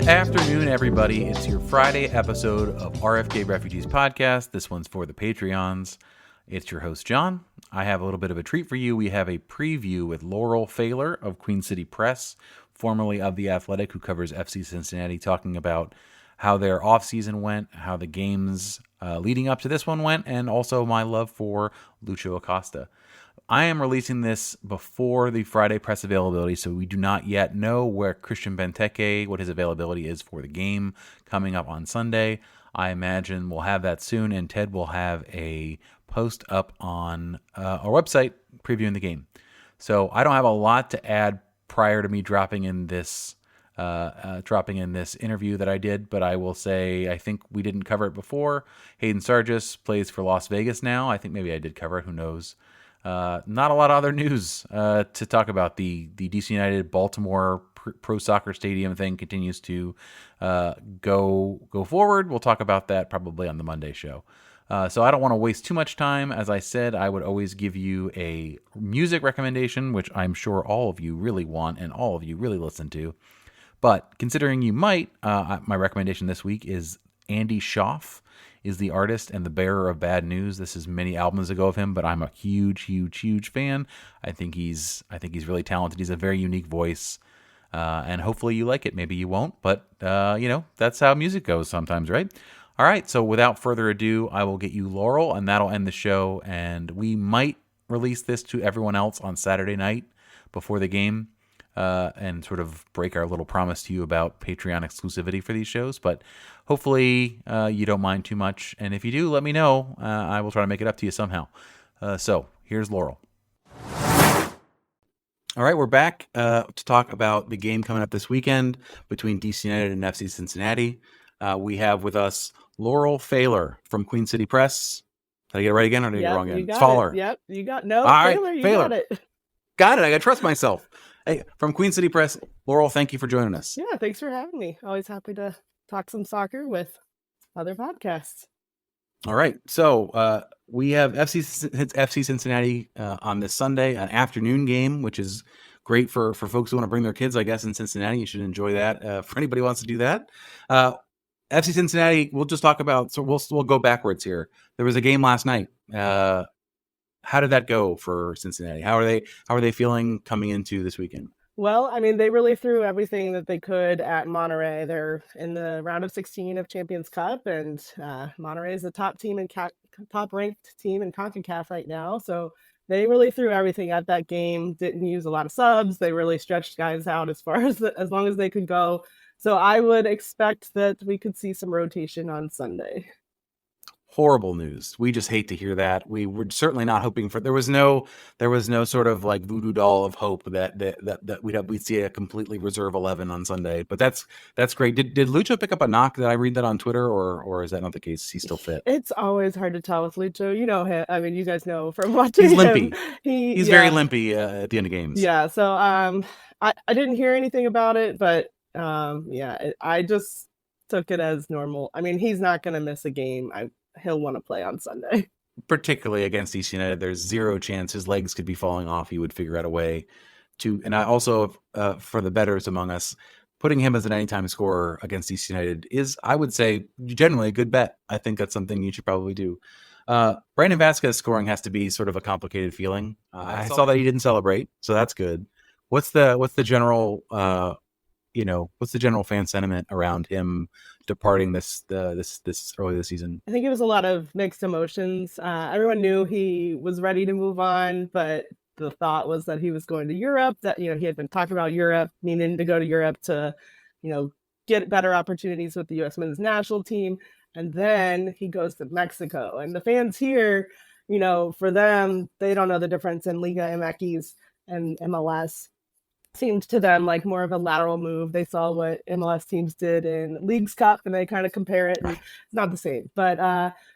Good afternoon, everybody. It's your Friday episode of RFK Refugees Podcast. This one's for the Patreons. It's your host, John. I have a little bit of a treat for you. We have a preview with Laurel Pfahler of Queen City Press, formerly of The Athletic, who covers FC Cincinnati, talking about how their offseason went, how the games leading up to this one went, and also my love for Lucho Acosta. I am releasing this before the Friday press availability, so we do not yet know where Christian Benteke, what his availability is for the game coming up on Sunday. I imagine we'll have that soon, and Ted will have a post up on our website previewing the game. So I don't have a lot to add prior to me dropping in this interview that I did, but I will say I think we didn't cover it before. Hayden Sargis plays for Las Vegas now. I think maybe I did cover it. Who knows? Not a lot of other news to talk about. The DC United Baltimore Pro Soccer Stadium thing continues to go forward. We'll talk about that probably on the Monday show. So I don't want to waste too much time. As I said, I would always give you a music recommendation, which I'm sure all of you really want and all of you really listen to. But considering you might, my recommendation this week is Andy Shauf is the artist and the bearer of Bad News. This is many albums ago of him, but I'm a huge fan. I think he's really talented. He's a very unique voice, and hopefully you like it. Maybe you won't, but that's how music goes sometimes, right? All right, so without further ado, I will get you Laurel, and that'll end the show. And we might release this to everyone else on Saturday night before the game. And sort of break our little promise to you about Patreon exclusivity for these shows. But hopefully you don't mind too much. And if you do, let me know. I will try to make it up to you somehow. So here's Laurel. All right, we're back to talk about the game coming up this weekend between DC United and FC Cincinnati. We have with us Laurel Pfahler from Queen City Press. Did I get it right again or did I get it wrong again? It's Pfahler. Yep, you got no. All right, Pfahler, you Pfahler. got it. Got it. I got to trust myself. Hey, from Queen City Press, Laurel, thank you for joining us. Yeah, thanks for having me. Always happy to talk some soccer with other podcasts. All right. So we have FC Cincinnati on this Sunday, an afternoon game, which is great for folks who want to bring their kids, I guess, in Cincinnati. You should enjoy that. For anybody who wants to do that. FC Cincinnati, we'll just talk about, so we'll go backwards here. There was a game last night. How did that go for Cincinnati? How are they feeling coming into this weekend? Well, I mean, they really threw everything that they could at Monterrey. They're in the round of 16 of Champions Cup, and Monterrey is the top ranked team in CONCACAF right now. So they really threw everything at that game. Didn't use a lot of subs. They really stretched guys out as long as they could go. So I would expect that we could see some rotation on Sunday. Horrible news. We just hate to hear that. We were certainly not hoping for. There was no sort of like voodoo doll of hope that we'd see a completely reserve 11 on Sunday. But that's great. Did Lucho pick up a knock? Did I read that on Twitter, or is that not the case? He's still fit. It's always hard to tell with Lucho. You know him. I mean, you guys know from watching. He's limpy. Him. He's very limpy at the end of games. Yeah. So I didn't hear anything about it, but I just took it as normal. I mean, he's not going to miss a game. He'll want to play on Sunday. Particularly against DC United, there's zero chance his legs could be falling off. He would figure out a way to. And I also, for the bettors among us, putting him as an anytime scorer against DC United is, I would say, generally a good bet. I think that's something you should probably do. Brandon Vasquez scoring has to be sort of a complicated feeling. I saw that he didn't celebrate, so that's good. What's the general fan sentiment around him departing this early this season? I think it was a lot of mixed emotions. Everyone knew he was ready to move on, but the thought was that he was going to Europe, that he had been talking about Europe, needing to go to Europe to get better opportunities with the U.S. men's national team. And then he goes to Mexico. And the fans here, for them, they don't know the difference in Liga MX and MLS. Seemed to them like more of a lateral move. They saw what MLS teams did in Leagues Cup, and they kind of compare it, and it's not the same. But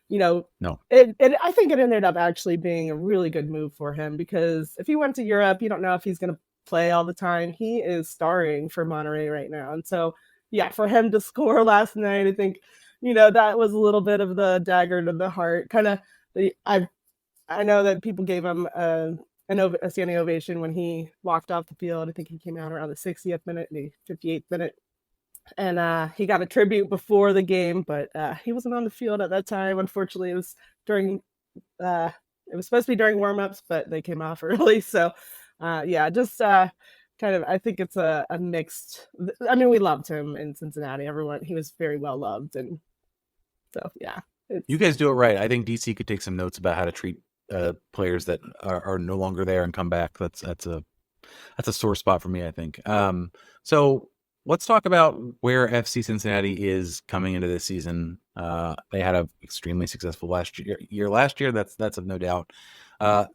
no, I think it ended up actually being a really good move for him, because if he went to Europe, you don't know if he's going to play all the time. He is starring for Monterrey right now, and so for him to score last night, I think that was a little bit of the dagger to the heart. Kind of, I know that people gave him a standing ovation when he walked off the field. I think he came out around the 60th minute, the 58th minute. and he got a tribute before the game, but he wasn't on the field at that time. Unfortunately, it was during it was supposed to be during warmups, but they came off early. So yeah, just kind of, I think it's a mixed. I mean, we loved him in Cincinnati. Everyone, he was very well loved, and so yeah. You guys do it right. I think DC could take some notes about how to treat players that are no longer there and come back. That's a sore spot for me, I think. So let's talk about where FC Cincinnati is coming into this season. They had an extremely successful last year. That's of no doubt.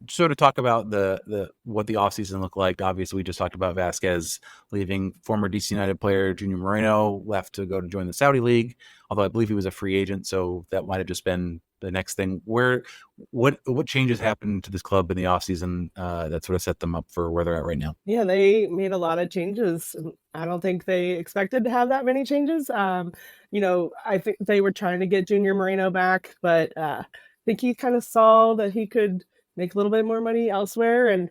So to talk about the what the offseason looked like, obviously we just talked about Vasquez leaving. Former DC United player Junior Moreno left to go to join the Saudi League, although I believe he was a free agent, so that might have just been the next thing. What changes happened to this club in the offseason that sort of set them up for where they're at right now? Yeah, they made a lot of changes. I don't think they expected to have that many changes. I think they were trying to get Junior Moreno back, but I think he kind of saw that he could make a little bit more money elsewhere, and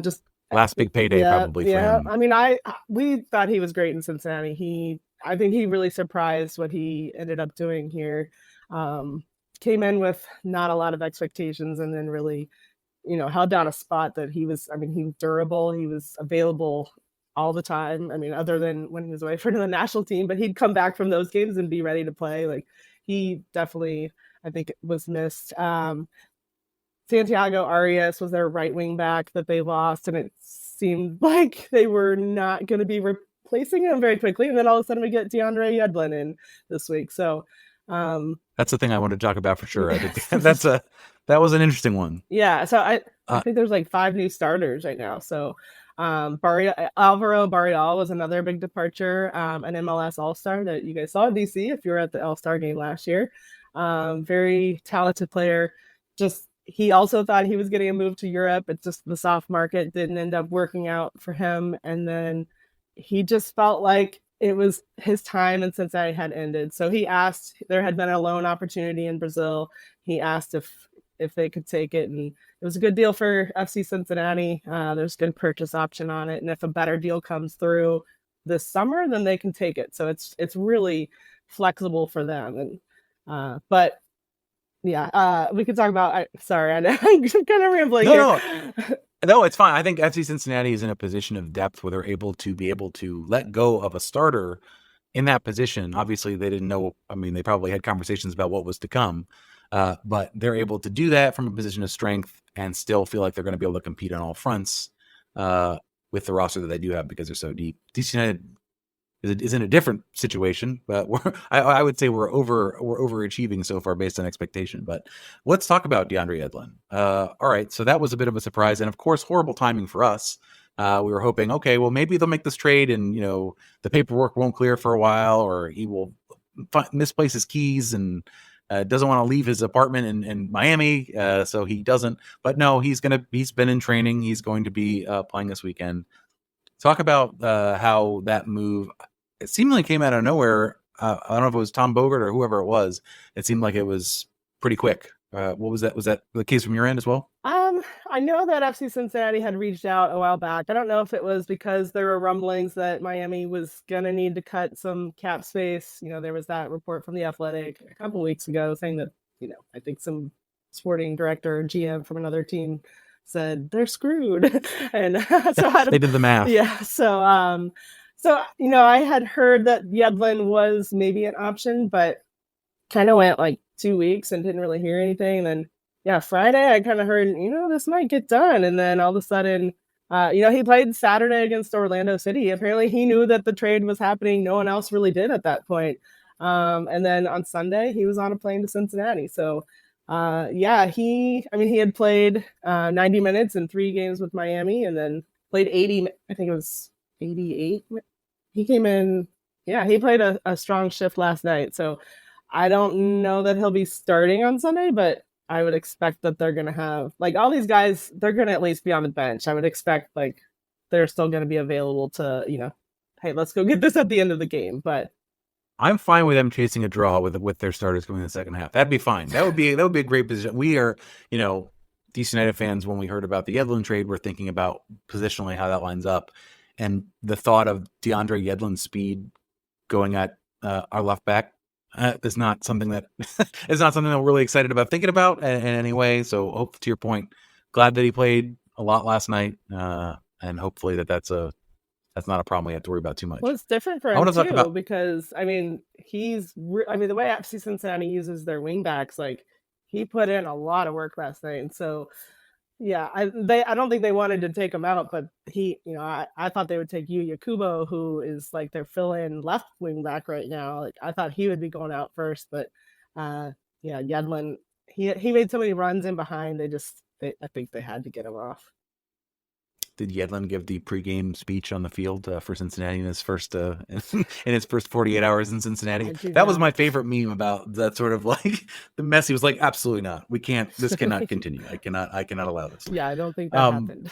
just last big payday probably for him. I mean, we thought he was great in Cincinnati. I think he really surprised what he ended up doing here. Came in with not a lot of expectations, and then really, held down a spot that he was durable. He was available all the time. I mean, other than when he was away for the national team, but he'd come back from those games and be ready to play. Like, he definitely, I think, was missed. Santiago Arias was their right wing back that they lost, and it seemed like they were not going to be replacing him very quickly. And then all of a sudden we get DeAndre Yedlin in this week. So that's the thing I wanted to talk about for sure. I think that was an interesting one. Yeah. So I think there's like 5 new starters right now. So Alvaro Barrial was another big departure, an MLS All-Star that you guys saw in DC if you were at the All-Star game last year. Very talented player. Just he also thought he was getting a move to Europe. It's just the soft market didn't end up working out for him. And then he just felt like it was his time in Cincinnati had ended. So he asked, there had been a loan opportunity in Brazil. He asked if they could take it, and it was a good deal for FC Cincinnati. There's a good purchase option on it. And if a better deal comes through this summer, then they can take it. So it's really flexible for them. And, but yeah, we could talk about, sorry, I'm kind of rambling here. No, it's fine. I think FC Cincinnati is in a position of depth where they're able to let go of a starter in that position. Obviously, they didn't know. I mean, they probably had conversations about what was to come, but they're able to do that from a position of strength and still feel like they're going to be able to compete on all fronts with the roster that they do have because they're so deep. DC United is in a different situation, but I would say we're overachieving so far based on expectation. But let's talk about DeAndre Yedlin. All right, so that was a bit of a surprise, and of course, horrible timing for us. We were hoping, okay, well, maybe they'll make this trade, and the paperwork won't clear for a while, or he will misplace his keys and doesn't want to leave his apartment in Miami, so he doesn't. But no, he's been in training. He's going to be playing this weekend. Talk about how that move. It seemingly came out of nowhere. I don't know if it was Tom Bogert or whoever it was. It seemed like it was pretty quick. What was that? Was that the case from your end as well? I know that FC Cincinnati had reached out a while back. I don't know if it was because there were rumblings that Miami was going to need to cut some cap space. There was that report from The Athletic a couple weeks ago saying that, I think some sporting director or GM from another team said they're screwed. And so they did the math. Yeah. So, I had heard that Yedlin was maybe an option, but kind of went like 2 weeks and didn't really hear anything. And then, yeah, Friday, I kind of heard, this might get done. And then all of a sudden, he played Saturday against Orlando City. Apparently he knew that the trade was happening. No one else really did at that point. And then on Sunday, he was on a plane to Cincinnati. So, yeah, he had played 90 minutes in 3 games with Miami and then played 80, I think it was 88. He came in, yeah, he played a strong shift last night. So I don't know that he'll be starting on Sunday, but I would expect that they're going to have, like, all these guys, they're going to at least be on the bench. I would expect, like, they're still going to be available to, hey, let's go get this at the end of the game. But I'm fine with them chasing a draw with their starters going in the second half. That'd be fine. That would be a great position. We are, DC United fans, when we heard about the Yedlin trade, we're thinking about positionally how that lines up. And the thought of DeAndre Yedlin's speed going at our left back is not something that is not something that we're really excited about thinking about in any way. So, hope to your point, glad that he played a lot last night, and hopefully that's not a problem we have to worry about too much. Well, it's different for him too, because I mean, the way FC Cincinnati uses their wingbacks, like he put in a lot of work last night, and so yeah, I don't think they wanted to take him out, but I thought they would take Yuya Kubo, who is like their fill-in left wing back right now. Like I thought he would be going out first, but Yedlin, he made so many runs in behind. I think they had to get him off. Did Yedlin give the pregame speech on the field for Cincinnati in his first 48 hours in Cincinnati? That was my favorite meme about that sort of like the mess. He was like, absolutely not. We can't. This cannot continue. I cannot allow this. Yeah, I don't think that happened.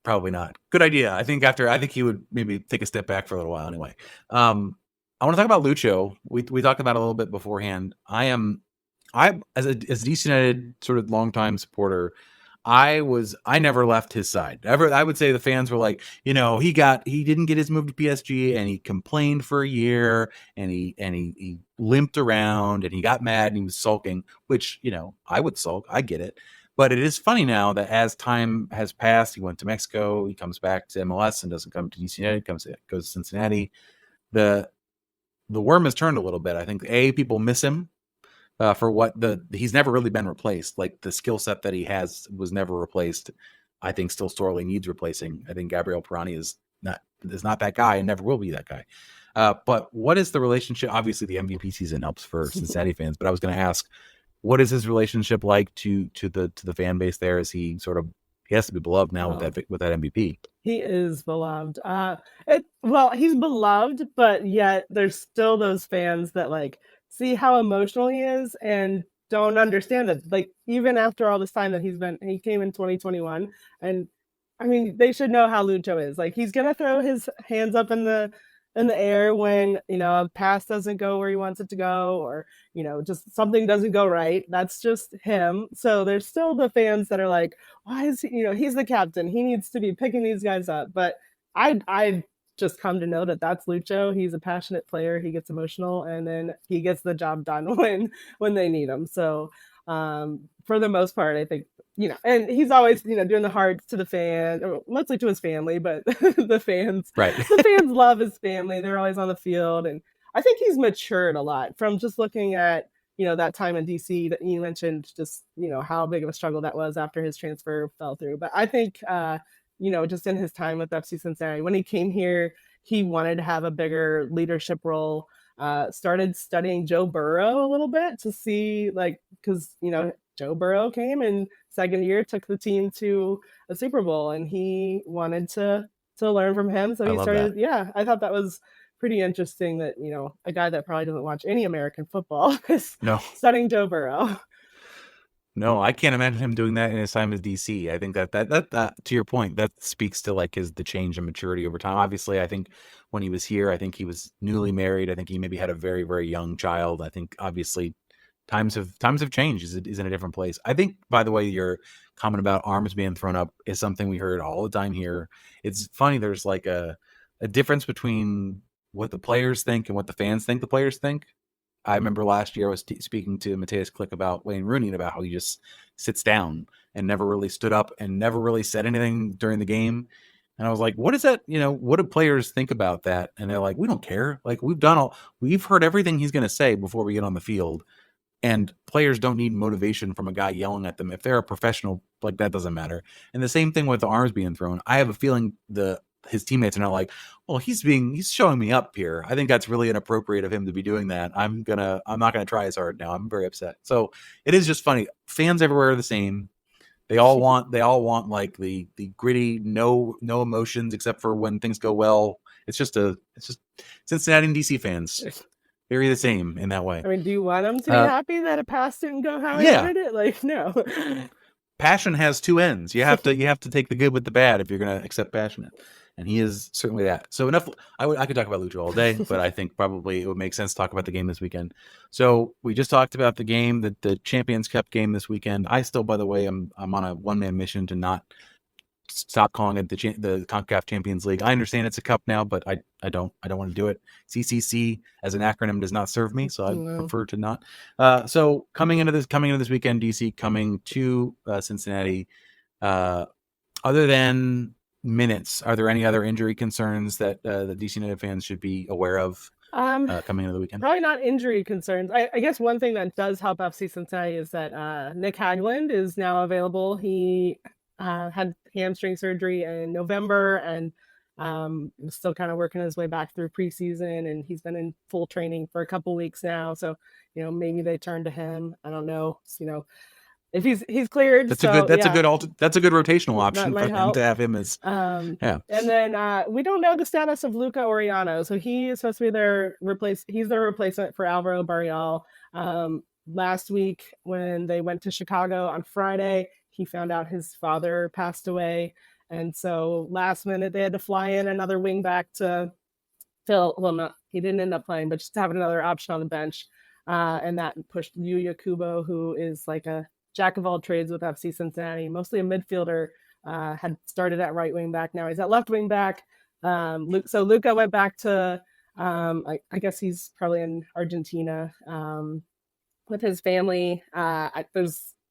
Probably not. Good idea. I think he would maybe take a step back for a little while anyway. I want to talk about Lucho. We talked about it a little bit beforehand. I as a DC United sort of longtime supporter, I never left his side. I would say the fans were like, he didn't get his move to PSG, and he complained for a year, and he limped around, and he got mad, and he was sulking, which, I would sulk. I get it. But it is funny now that as time has passed, he went to Mexico, he comes back to MLS and doesn't come to DC United, goes to Cincinnati. The worm has turned a little bit. I think people miss him. For what he's never really been replaced. Like the skill set that he has was never replaced. I think still sorely needs replacing. I think Gabriel Pirani is not that guy and never will be that guy. But what is the relationship? Obviously, the MVP season helps for Cincinnati fans. But I was going to ask, what is his relationship like to the fan base there? Is he he has to be beloved now with that MVP? He is beloved. He's beloved, but yet there's still those fans that like see how emotional he is and don't understand it. Like even after all this time that he came in 2021, and I mean they should know how Lucho is. Like he's gonna throw his hands up in the air when a pass doesn't go where he wants it to go, or just something doesn't go right. That's just him. So there's still the fans that are like, why is he? He's the captain. He needs to be picking these guys up. But I just come to know that that's Lucho. He's a passionate player. He gets emotional, and then he gets the job done when they need him. So for the most part, I think, and he's always, doing the hearts to the fans, mostly to his family, but the fans love his family. They're always on the field. And I think he's matured a lot from just looking at, that time in DC that you mentioned, just, how big of a struggle that was after his transfer fell through. But I think, just in his time with FC Cincinnati, when he came here, he wanted to have a bigger leadership role. Started studying Joe Burrow a little bit to see, because Joe Burrow came and second year took the team to a Super Bowl, and he wanted to learn from him. So he started. Yeah, I thought that was pretty interesting that a guy that probably doesn't watch any American football is studying Joe Burrow. No, I can't imagine him doing that in his time as DC. I think that to your point, that speaks to the change in maturity over time. Obviously, I think when he was here, I think he was newly married. I think he maybe had a very, very young child. I think obviously times have changed. He's in a different place. I think, by the way, your comment about arms being thrown up is something we heard all the time here. It's funny. There's like a difference between what the players think and what the fans think the players think. I remember last year I was speaking to Mateus Click about Wayne Rooney and about how he just sits down and never really stood up and never really said anything during the game. And I was like, what is that? What do players think about that? And they're like, we don't care. Like we've heard everything he's going to say before we get on the field. And players don't need motivation from a guy yelling at them. If they're a professional, like that doesn't matter. And the same thing with the arms being thrown. I have a feeling his teammates are not like, well, he's showing me up here. I think that's really inappropriate of him to be doing that. I'm not gonna try as hard now. I'm very upset. So it is just funny. Fans everywhere are the same. They all want like the gritty, no emotions except for when things go well. It's just Cincinnati and DC fans. Very the same in that way. I mean, do you want them to be happy that a pass didn't go how I wanted it? Like, no. Passion has two ends. You have to take the good with the bad if you're going to accept passionate. And he is certainly that. So enough. I could talk about Lucho all day, but I think probably it would make sense to talk about the game this weekend. So we just talked about the game, the Champions Cup game this weekend. I still, by the way, I'm on a one-man mission to not stop calling it the CONCACAF Champions League. I understand it's a cup now, but I don't want to do it. CCC as an acronym does not serve me, so I prefer to not. So coming into this weekend, DC coming to Cincinnati. Other than minutes, are there any other injury concerns that the DC United fans should be aware of coming into the weekend? Probably not injury concerns. I guess one thing that does help FC Cincinnati is that Nick Hagland is now available. He had hamstring surgery in November and was still kind of working his way back through preseason, and he's been in full training for a couple weeks now. So, maybe they turn to him. I don't know. If he's cleared, that's a good rotational option for them to have him as And then we don't know the status of Luca O. So he is supposed to be he's their replacement for Alvaro Barrial. Last week when they went to Chicago on Friday, he found out his father passed away, and so last minute they had to fly in another wingback to fill. Well, he didn't end up playing, but just to have another option on the bench, and that pushed Yuya Kubo, who is like a jack of all trades with FC Cincinnati, mostly a midfielder, had started at right wing back. Now he's at left wing back. So Luca went back to, I guess he's probably in Argentina with his family.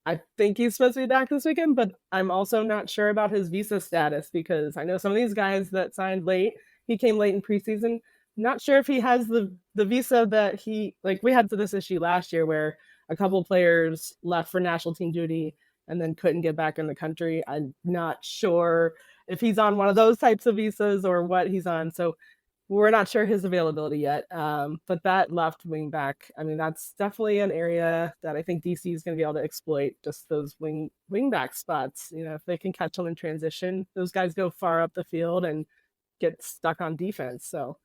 I think he's supposed to be back this weekend, but I'm also not sure about his visa status because I know some of these guys that signed late, he came late in preseason. Not sure if he has the visa that we had this issue last year where a couple players left for national team duty and then couldn't get back in the country. I'm not sure if he's on one of those types of visas or what he's on. So we're not sure his availability yet. But that left wing back, that's definitely an area that I think DC is going to be able to exploit, just those wing back spots. If they can catch them in transition, those guys go far up the field and get stuck on defense. So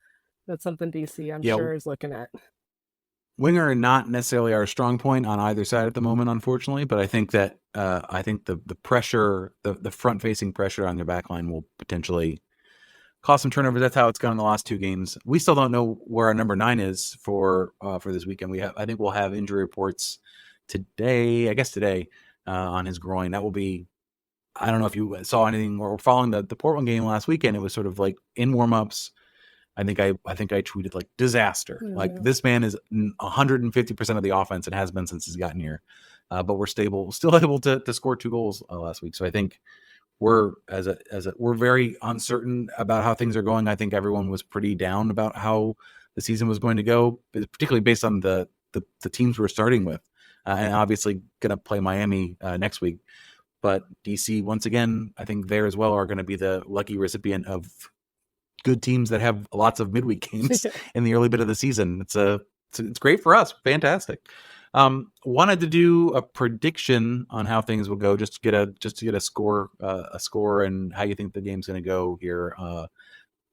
that's something DC, I'm sure, is looking at. Winger not necessarily our strong point on either side at the moment, unfortunately, but I think that the pressure, the front facing pressure on their back line will potentially cause some turnovers. That's how it's gone in the last two games. We still don't know where our number 9 is for this weekend. I think we'll have injury reports today on his groin. That will be, I don't know if you saw anything or following the Portland game last weekend. It was sort of like in warmups. I think I tweeted like disaster. Mm-hmm. Like this man is 150% of the offense and has been since he's gotten here. But we're still able to score 2 goals last week. So I think we're very uncertain about how things are going. I think everyone was pretty down about how the season was going to go, particularly based on the teams we're starting with, and obviously going to play Miami next week. But DC once again, I think there as well are going to be the lucky recipient of good teams that have lots of midweek games in the early bit of the season. It's great for us. Fantastic. Wanted to do a prediction on how things will go, just to get a score and how you think the game's going to go here.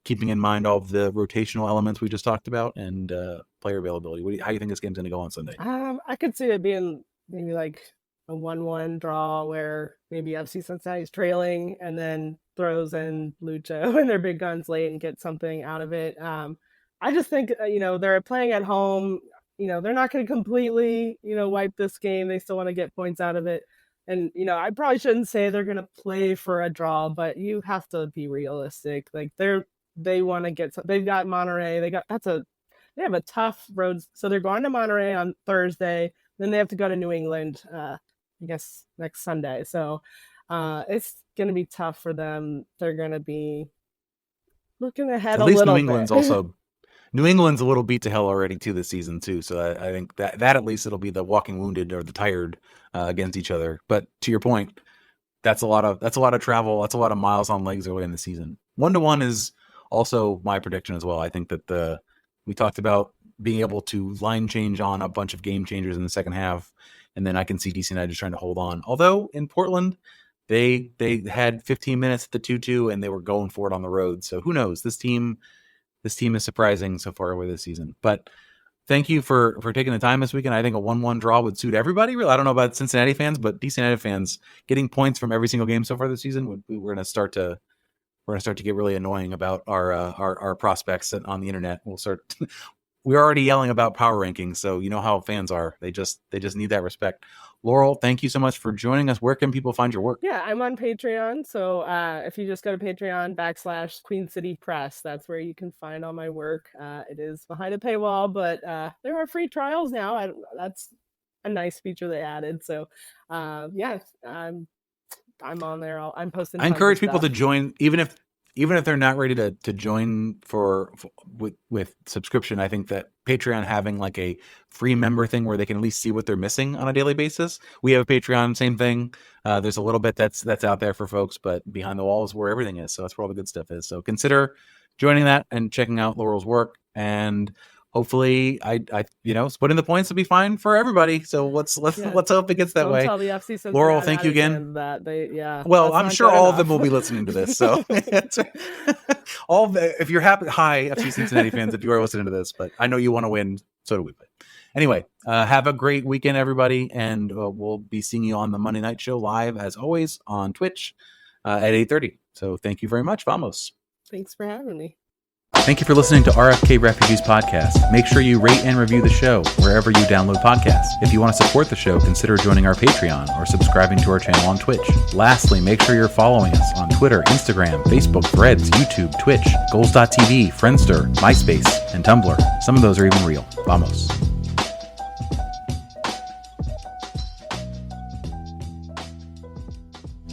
Keeping in mind all of the rotational elements we just talked about and player availability. How do you think this game's going to go on Sunday? I could see it being maybe like a 1-1 draw where maybe FC Cincinnati's trailing and then throws in Lucho and their big guns late and get something out of it. I just think, they're playing at home. They're not going to completely, wipe this game. They still want to get points out of it. And, I probably shouldn't say they're going to play for a draw, but you have to be realistic. Like they want to get, they've got Monterey. They have a tough road. So they're going to Monterey on Thursday. Then they have to go to New England, I guess next Sunday. So it's going to be tough for them. They're going to be looking ahead a little bit. New England's a little beat to hell already too this season too. So I think that at least it'll be the walking wounded or the tired against each other. But to your point, that's a lot of travel. That's a lot of miles on legs early in the season. 1-1 is also my prediction as well. I think that we talked about being able to line change on a bunch of game changers in the second half. And then I can see DC United just trying to hold on. Although in Portland, they had 15 minutes at the 2-2 and they were going for it on the road. So who knows? This team is surprising so far over this season. But thank you for taking the time this weekend. I think a 1-1 draw would suit everybody. Really, I don't know about Cincinnati fans, but DC United fans getting points from every single game so far this season, we're going to start to get really annoying about our prospects on the internet. We're already yelling about power rankings, so you know how fans are. They just need that respect. Laurel, thank you so much for joining us. Where can people find your work? Yeah, I'm on Patreon. So if you just go to Patreon/Queen City Press, that's where you can find all my work. It is behind a paywall, but there are free trials now. That's a nice feature they added. So yeah, I'm on there. I'm posting. I encourage people to join, even if they're not ready to join with subscription. I think that Patreon having like a free member thing where they can at least see what they're missing on a daily basis. We have a Patreon, same thing. There's a little bit that's out there for folks, but behind the wall is where everything is. So that's where all the good stuff is. So consider joining that and checking out Laurel's work. And hopefully, I splitting the points will be fine for everybody. So let's hope it gets that way. Tell the FC Laurel, thank you again. Well, I'm sure all of them will be listening to this. So if you're happy, hi FC Cincinnati fans, if you are listening to this, but I know you want to win, so do we. But anyway, have a great weekend, everybody, and we'll be seeing you on the Monday Night Show live as always on Twitch at 8:30. So thank you very much. Vamos. Thanks for having me. Thank you for listening to RFK Refugees Podcast. Make sure you rate and review the show wherever you download podcasts. If you want to support the show, consider joining our Patreon or subscribing to our channel on Twitch. Lastly, make sure you're following us on Twitter, Instagram, Facebook, Threads, YouTube, Twitch, Goals.tv, Friendster, MySpace, and Tumblr. Some of those are even real. Vamos.